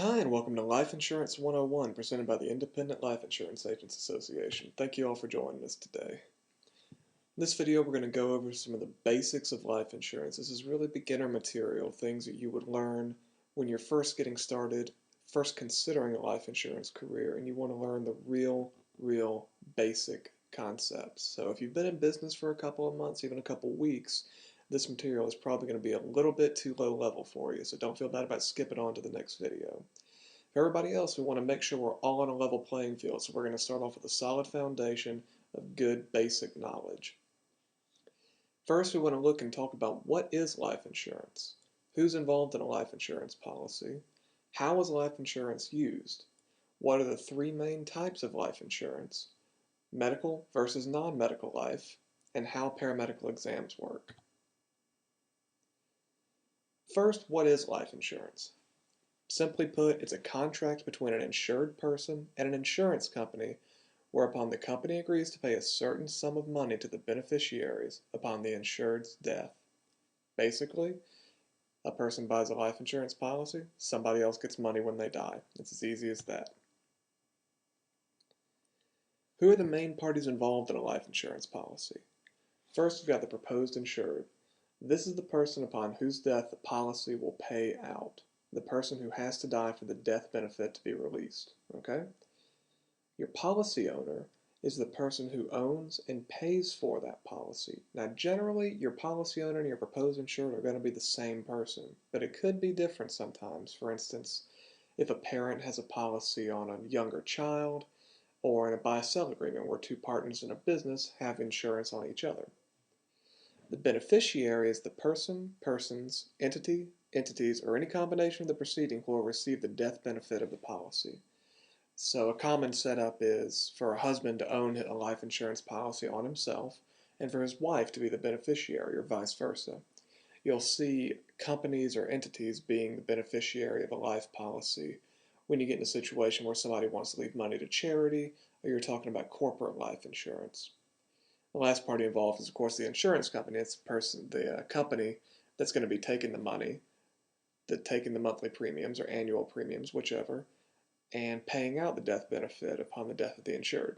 Hi, and welcome to Life Insurance 101, presented by the Independent Life Insurance Agents Association. Thank you all for joining us today. In this video, we're going to go over some of the basics of life insurance. This is really beginner material, things that you would learn when you're first getting started, first considering a life insurance career, and you want to learn the real basic concepts. So if you've been in business for a couple of months, even a couple of weeks, this material is probably going to be a little bit too low level for you, so don't feel bad about skipping on to the next video. For everybody else, we want to make sure we're all on a level playing field, so we're going to start off with a solid foundation of good basic knowledge. First, we want to look and talk about what is life insurance, who's involved in a life insurance policy, how is life insurance used, what are the three main types of life insurance, medical versus non-medical life, and how paramedical exams work. First, what is life insurance? Simply put, it's a contract between an insured person and an insurance company whereupon the company agrees to pay a certain sum of money to the beneficiaries upon the insured's death. Basically, a person buys a life insurance policy, somebody else gets money when they die. It's as easy as that. Who are the main parties involved in a life insurance policy? First, we've got the proposed insured. This is the person upon whose death the policy will pay out. The person who has to die for the death benefit to be released. Okay? Your policy owner is the person who owns and pays for that policy. Now, generally, your policy owner and your proposed insured are going to be the same person, but it could be different sometimes. For instance, if a parent has a policy on a younger child, or in a buy-sell agreement where two partners in a business have insurance on each other. The beneficiary is the person, persons, entity, entities, or any combination of the preceding who will receive the death benefit of the policy. So a common setup is for a husband to own a life insurance policy on himself and for his wife to be the beneficiary or vice versa. You'll see companies or entities being the beneficiary of a life policy when you get in a situation where somebody wants to leave money to charity or you're talking about corporate life insurance. The last party involved is, of course, the insurance company. It's the company that's going to be taking the money, taking the monthly premiums or annual premiums, whichever, and paying out the death benefit upon the death of the insured.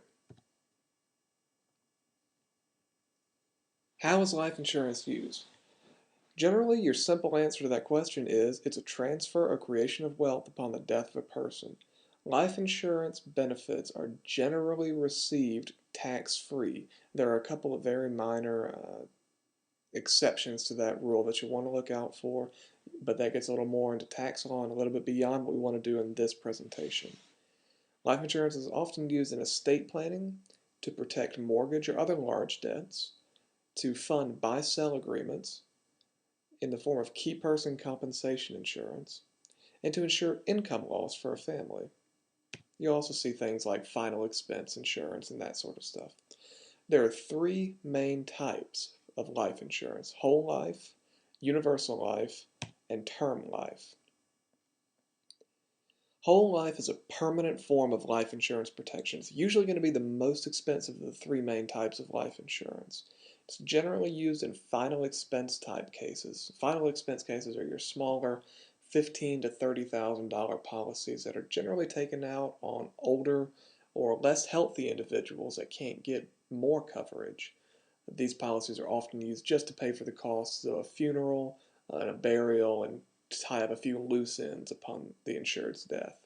How is life insurance used? Generally, your simple answer to that question is it's a transfer or creation of wealth upon the death of a person. Life insurance benefits are generally received tax-free. There are a couple of very minor exceptions to that rule that you want to look out for, but that gets a little more into tax law and a little bit beyond what we want to do in this presentation. Life insurance is often used in estate planning, to protect mortgage or other large debts, to fund buy-sell agreements, in the form of key person compensation insurance, and to insure income loss for a family. You also see things like final expense insurance and that sort of stuff. There are three main types of life insurance: whole life, universal life, and term life. Whole life is a permanent form of life insurance protection. It's usually going to be the most expensive of the three main types of life insurance. It's generally used in final expense type cases. Final expense cases are your smaller $15,000 to $30,000 policies that are generally taken out on older or less healthy individuals that can't get more coverage. These policies are often used just to pay for the costs of a funeral and a burial and to tie up a few loose ends upon the insured's death.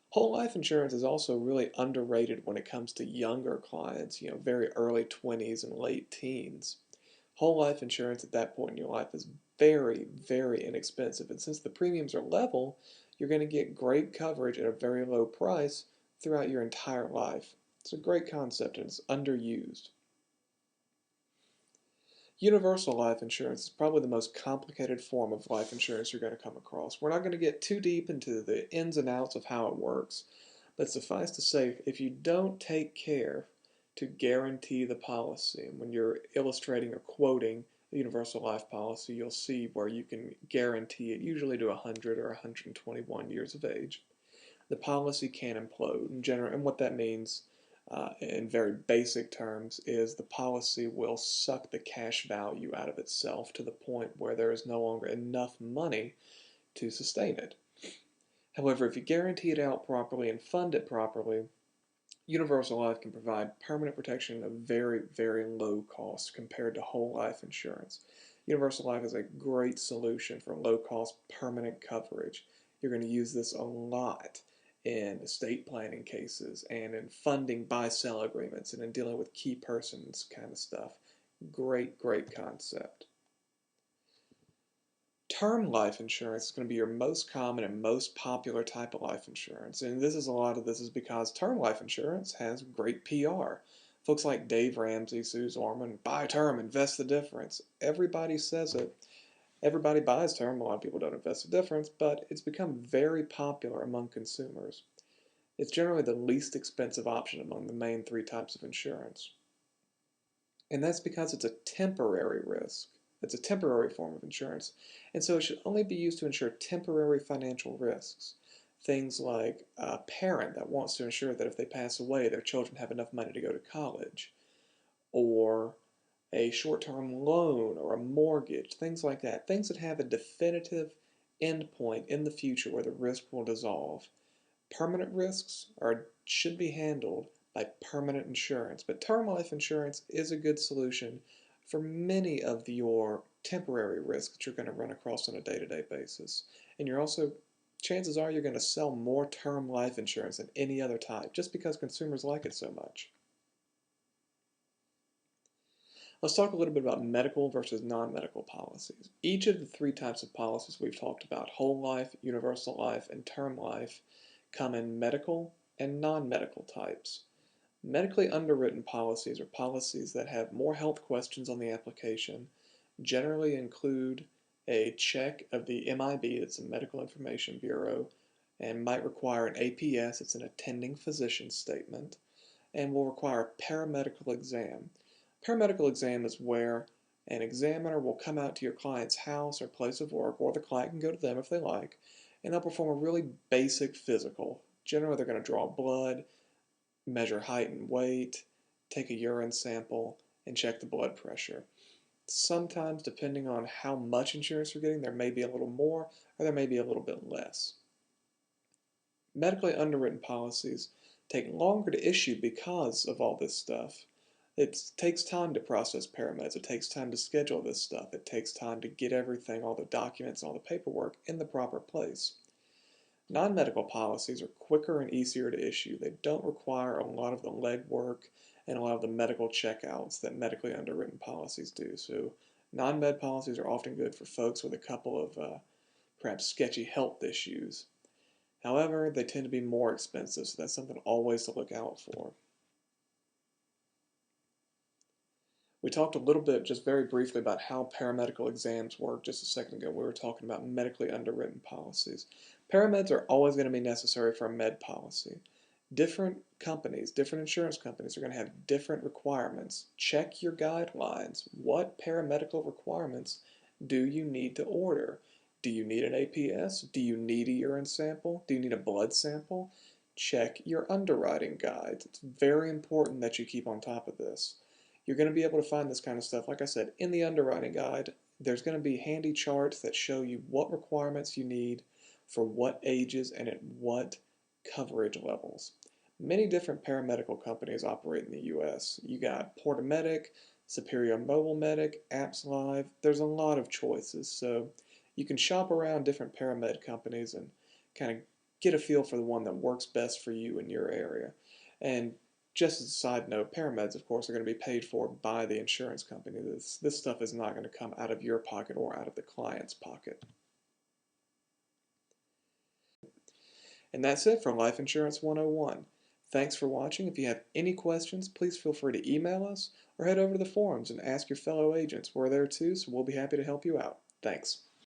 Whole life insurance is also really underrated when it comes to younger clients, very early 20s and late teens. Whole life insurance at that point in your life is very inexpensive, and since the premiums are level, you're going to get great coverage at a very low price throughout your entire life. It's a great concept and it's underused. Universal life insurance is probably the most complicated form of life insurance you're going to come across. We're not going to get too deep into the ins and outs of how it works, but suffice to say, if you don't take care to guarantee the policy, when you're illustrating or quoting a universal life policy, you'll see where you can guarantee it, usually to 100 or 121 years of age. The policy can implode. And what that means in very basic terms is the policy will suck the cash value out of itself to the point where there is no longer enough money to sustain it. However, if you guarantee it out properly and fund it properly, universal life can provide permanent protection at a very, very low cost compared to whole life insurance. Universal life is a great solution for low cost permanent coverage. You're going to use this a lot in estate planning cases and in funding buy-sell agreements and in dealing with key persons kind of stuff. Great, great concept. Term life insurance is going to be your most common and most popular type of life insurance. And a lot of this is because term life insurance has great PR. Folks like Dave Ramsey, Sue Zorman, buy term, invest the difference. Everybody says it. Everybody buys term. A lot of people don't invest the difference, but it's become very popular among consumers. It's generally the least expensive option among the main three types of insurance. And that's because it's a temporary risk. It's a temporary form of insurance, and so it should only be used to insure temporary financial risks. Things like a parent that wants to ensure that if they pass away, their children have enough money to go to college, or a short-term loan or a mortgage, things like that. Things that have a definitive endpoint in the future where the risk will dissolve. Permanent risks should be handled by permanent insurance, but term life insurance is a good solution for many of your temporary risks that you're going to run across on a day-to-day basis. And chances are you're going to sell more term life insurance than any other type just because consumers like it so much. Let's talk a little bit about medical versus non-medical policies. Each of the three types of policies we've talked about, whole life, universal life, and term life, come in medical and non-medical types. Medically underwritten policies are policies that have more health questions on the application, generally include a check of the MIB, that's a Medical Information Bureau, and might require an APS, it's an attending physician statement, and will require a paramedical exam. Paramedical exam is where an examiner will come out to your client's house or place of work, or the client can go to them if they like, and they'll perform a really basic physical. Generally, they're going to draw blood, measure height and weight, take a urine sample, and check the blood pressure. Sometimes, depending on how much insurance you're getting, there may be a little more or there may be a little bit less. Medically underwritten policies take longer to issue because of all this stuff. It takes time to process parameds. It takes time to schedule this stuff. It takes time to get everything, all the documents, all the paperwork in the proper place. Non-medical policies are quicker and easier to issue. They don't require a lot of the legwork and a lot of the medical checkouts that medically underwritten policies do. So non-med policies are often good for folks with a couple of perhaps sketchy health issues. However, they tend to be more expensive, so that's something always to look out for. We talked a little bit, just very briefly, about how paramedical exams work just a second ago. We were talking about medically underwritten policies. Parameds are always going to be necessary for a med policy. Different companies, different insurance companies are going to have different requirements. Check your guidelines. What paramedical requirements do you need to order? Do you need an APS? Do you need a urine sample? Do you need a blood sample? Check your underwriting guides. It's very important that you keep on top of this. You're going to be able to find this kind of stuff, like I said, in the underwriting guide. There's going to be handy charts that show you what requirements you need for what ages and at what coverage levels. Many different paramedical companies operate in the U.S. You got Portamedic, Superior Mobile Medic, Apps Live. There's a lot of choices, so you can shop around different paramed companies and kind of get a feel for the one that works best for you in your area. And just as a side note, parameds, of course, are going to be paid for by the insurance company. This stuff is not going to come out of your pocket or out of the client's pocket. And that's it for Life Insurance 101. Thanks for watching. If you have any questions, please feel free to email us or head over to the forums and ask your fellow agents. We're there too, so we'll be happy to help you out. Thanks.